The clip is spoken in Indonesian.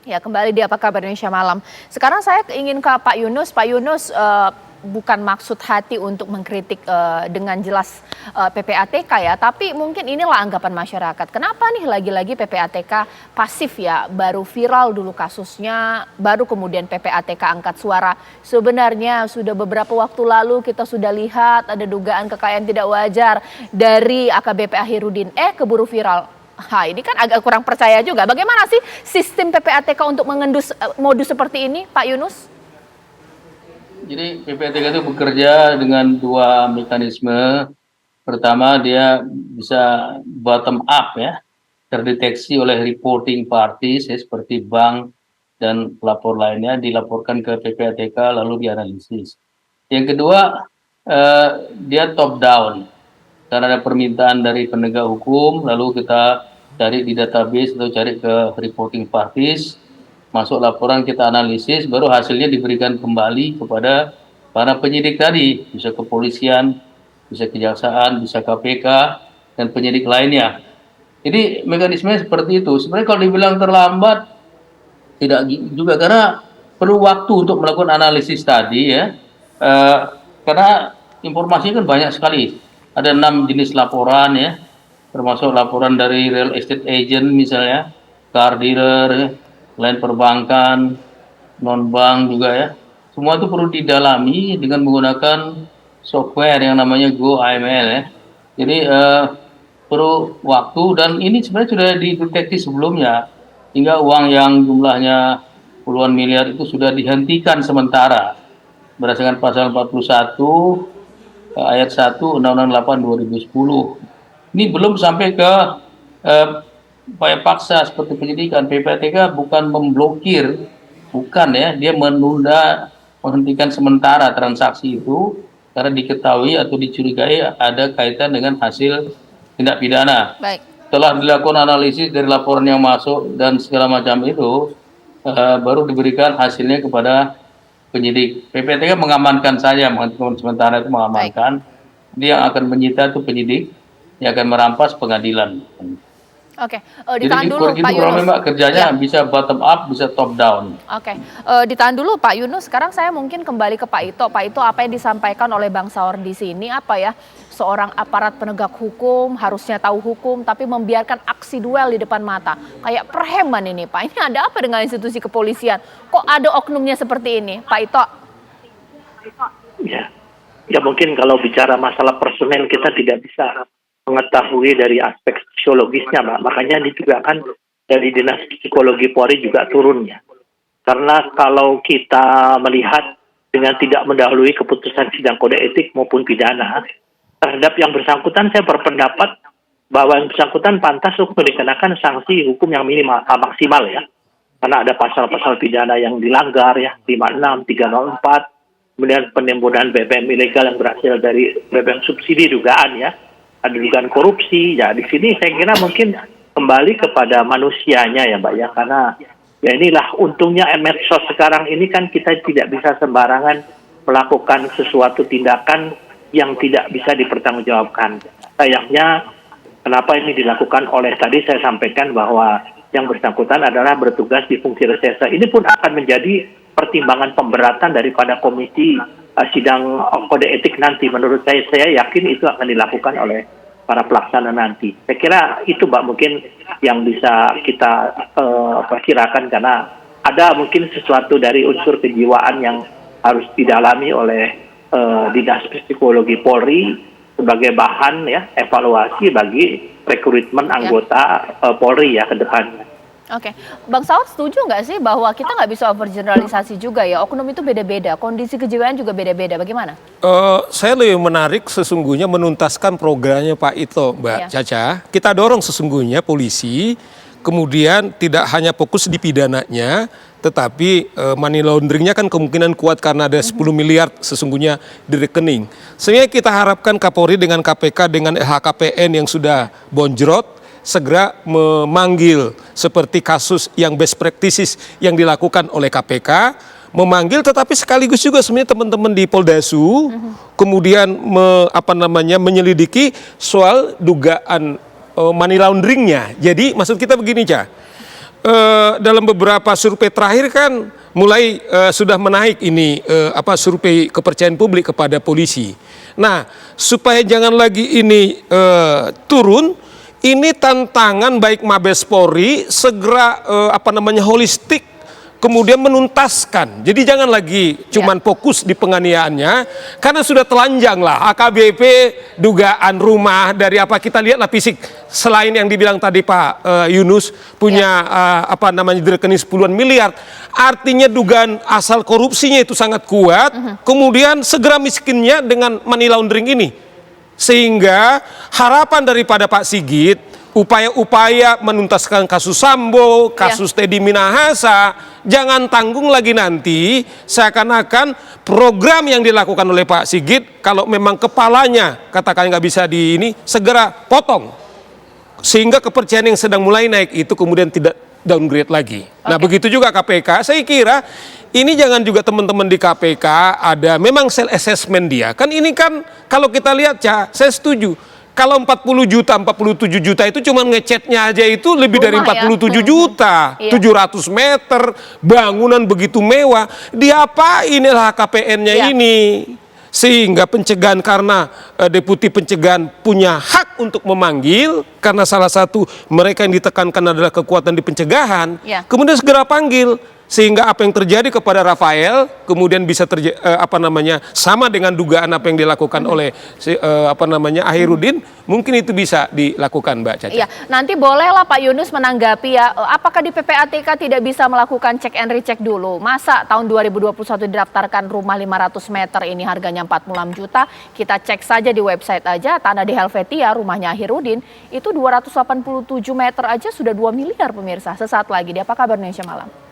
Ya, kembali di Apa Kabar Indonesia Malam. Sekarang saya ingin ke Pak Yunus. Pak Yunus, bukan maksud hati untuk mengkritik dengan jelas PPATK ya, tapi mungkin inilah anggapan masyarakat. Kenapa nih lagi-lagi PPATK pasif ya, baru viral dulu kasusnya, baru kemudian PPATK angkat suara. Sebenarnya sudah beberapa waktu lalu kita sudah lihat ada dugaan kekayaan tidak wajar dari AKBP Ahirudin, keburu viral. Ini kan agak kurang percaya juga. Bagaimana sih sistem PPATK untuk mengendus modus seperti ini, Pak Yunus? Jadi PPATK itu bekerja dengan dua mekanisme. Pertama, dia bisa bottom up ya, terdeteksi oleh reporting parties ya, seperti bank dan pelapor lainnya, dilaporkan ke PPATK lalu dianalisis. Yang kedua, dia top down. Karena ada permintaan dari penegak hukum, lalu kita cari di database atau cari ke reporting parties, masuk laporan, kita analisis, baru hasilnya diberikan kembali kepada para penyidik tadi, bisa kepolisian, bisa kejaksaan, bisa KPK, dan penyidik lainnya. Jadi mekanisme seperti itu. Sebenarnya kalau dibilang terlambat, tidak juga, karena perlu waktu untuk melakukan analisis tadi ya, karena informasinya kan banyak sekali. Ada 6 jenis laporan ya, termasuk laporan dari real estate agent misalnya, car dealer, ya, lain perbankan, non-bank juga ya. Semua itu perlu didalami dengan menggunakan software yang namanya GoAML ya. Jadi perlu waktu, dan ini sebenarnya sudah dideteksi sebelumnya, hingga uang yang jumlahnya puluhan miliar itu sudah dihentikan sementara berdasarkan pasal 41 ayat 1 Undang-Undang 8 2010. Ini belum sampai ke upaya paksa seperti penyidikan. PPATK bukan memblokir, bukan ya, dia menunda, menghentikan sementara transaksi itu karena diketahui atau dicurigai ada kaitan dengan hasil tindak pidana. Baik. Setelah dilakukan analisis dari laporan yang masuk dan segala macam itu, baru diberikan hasilnya kepada penyidik. PPATK mengamankan saja, menghentikan sementara itu mengamankan. Dia yang akan menyita itu penyidik, yang akan merampas pengadilan. Oke, Jadi ditahan dulu Pak Yunus. memang kerjanya bisa bottom up, bisa top down. Oke, ditahan dulu Pak Yunus. Sekarang saya mungkin kembali ke Pak Ito. Pak Ito, apa yang disampaikan oleh Bang Saur di sini apa ya? Seorang aparat penegak hukum harusnya tahu hukum, tapi membiarkan aksi duel di depan mata. Kayak preman ini Pak. Ini ada apa dengan institusi kepolisian? Kok ada oknumnya seperti ini, Pak Ito? Ya mungkin kalau bicara masalah personel kita tidak bisa mengetahui dari aspek psikologisnya, Mbak. Makanya ini juga kan dari Dinas Psikologi Polri juga turun ya. Karena kalau kita melihat dengan tidak mendahului keputusan sidang kode etik maupun pidana, terhadap yang bersangkutan saya berpendapat bahwa yang bersangkutan pantas untuk dikenakan sanksi hukum yang maksimal ya. Karena ada pasal-pasal pidana yang dilanggar ya, 56, 304, kemudian penimbunan BBM ilegal yang berhasil dari BBM subsidi dugaan ya. Ada dugaan korupsi, ya di sini saya kira mungkin kembali kepada manusianya ya Mbak ya, karena ya inilah untungnya medsos sekarang ini kan kita tidak bisa sembarangan melakukan sesuatu tindakan yang tidak bisa dipertanggungjawabkan. Sayangnya kenapa ini dilakukan oleh, tadi saya sampaikan bahwa yang bersangkutan adalah bertugas di fungsi reserse. Ini pun akan menjadi pertimbangan pemberatan daripada komisi sidang kode etik nanti. Menurut saya yakin itu akan dilakukan oleh para pelaksana nanti. Saya kira itu Mbak mungkin yang bisa kita perkirakan, karena ada mungkin sesuatu dari unsur kejiwaan yang harus didalami oleh Dinas Psikologi Polri sebagai bahan ya evaluasi bagi rekrutmen anggota Polri ya ke depannya. Oke, Bang Saud setuju nggak sih bahwa kita nggak bisa overgeneralisasi juga ya, oknum itu beda-beda, kondisi kejiwaan juga beda-beda, bagaimana? Saya lebih menarik sesungguhnya menuntaskan programnya Pak Ito, Mbak Caca. Kita dorong sesungguhnya polisi, kemudian tidak hanya fokus di pidananya, tetapi money launderingnya kan kemungkinan kuat karena ada 10 miliar sesungguhnya di rekening. Sehingga kita harapkan Kapolri dengan KPK, dengan LHKPN yang sudah bonjrot, segera memanggil seperti kasus yang best practices yang dilakukan oleh KPK, memanggil tetapi sekaligus juga sebenarnya teman-teman di Poldasu kemudian menyelidiki soal dugaan money launderingnya. Jadi maksud kita begini, Ca. dalam beberapa survei terakhir kan mulai sudah menaik ini survei kepercayaan publik kepada polisi. Nah, supaya jangan lagi ini turun, ini tantangan baik Mabes Polri segera holistik kemudian menuntaskan. Jadi jangan lagi cuman fokus di penganiayaannya, karena sudah telanjang lah AKBP dugaan rumah dari kita lihatlah fisik. Selain yang dibilang tadi Pak Yunus punya di rekening puluhan miliar, artinya dugaan asal korupsinya itu sangat kuat. Kemudian segera miskinnya dengan money laundering ini, sehingga harapan daripada Pak Sigit upaya-upaya menuntaskan kasus Sambo, kasus Teddy Minahasa, jangan tanggung lagi nanti seakan-akan program yang dilakukan oleh Pak Sigit, kalau memang kepalanya katakan nggak bisa segera potong, sehingga kepercayaan yang sedang mulai naik itu kemudian tidak downgrade lagi. Nah, begitu juga KPK. Saya kira ini jangan juga teman-teman di KPK ada memang self assessment dia. Kan ini kan kalau kita lihat saya setuju. Kalau 40 juta, 47 juta itu cuma ngecatnya aja itu lebih dari 47 juta. 700 meter, bangunan begitu mewah. Diapain LHKPN-nya ini? Sehingga pencegahan, karena deputi pencegahan punya hak untuk memanggil, karena salah satu mereka yang ditekankan adalah kekuatan di pencegahan, kemudian segera panggil. Sehingga apa yang terjadi kepada Rafael kemudian bisa sama dengan dugaan apa yang dilakukan oleh Ahirudin, mungkin itu bisa dilakukan, Mbak Caca. Iya, nanti bolehlah Pak Yunus menanggapi ya, apakah di PPATK tidak bisa melakukan cek and recheck dulu? Masa tahun 2021 didaftarkan rumah 500 meter ini harganya 46 juta, kita cek saja di website aja, tanah di Helvetia rumahnya Ahirudin itu 287 meter aja sudah 2 miliar pemirsa. Sesaat lagi, di Apa Kabar Indonesia Malam.